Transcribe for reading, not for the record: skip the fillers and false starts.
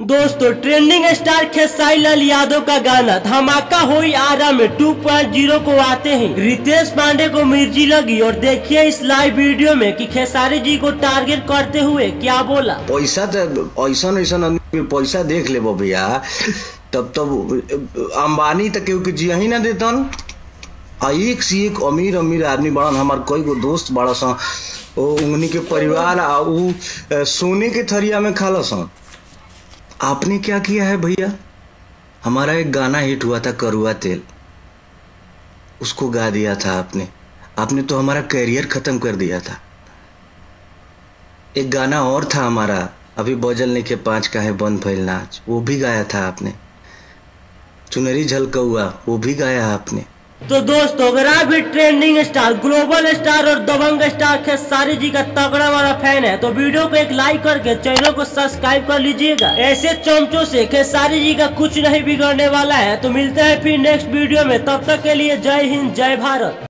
दोस्तों trending star Khesari Lal Yadav का गाना धमाका होई आरा में 2.0 को आते ही रितेश पांडे को मिर्ची लगी। और देखिए इस लाइव वीडियो में कि खेसारी जी को टारगेट करते हुए क्या बोला। पैसा तो ऐसा पैसा देख ले भैया, तब अंबानी तक के जिया ही ना देतन। एक से एक अमीर अमीर आदमी बड़न, हमार कई गो दोस्त बड़ा सा उन्हीं के परिवार सोने के थरिया में खाला सा। आपने क्या किया है भैया? हमारा एक गाना हिट हुआ था करुआ तेल, उसको गा दिया था आपने तो हमारा कैरियर खत्म कर दिया था। एक गाना और था हमारा अभी बजल नहीं के 5 का है बंद भइल नाच, वो भी गाया था आपने। चुनरी झलकौआ वो भी गाया आपने। तो दोस्तों अगर आप भी ट्रेंडिंग स्टार, ग्लोबल स्टार और दबंग स्टार खेसारी जी का तगड़ा वाला फैन है तो वीडियो को एक लाइक करके चैनल को सब्सक्राइब कर लीजिएगा। ऐसे चमचों से खेसारी जी का कुछ नहीं बिगड़ने वाला है। तो मिलते हैं फिर नेक्स्ट वीडियो में, तब तक के लिए जय हिंद जय भारत।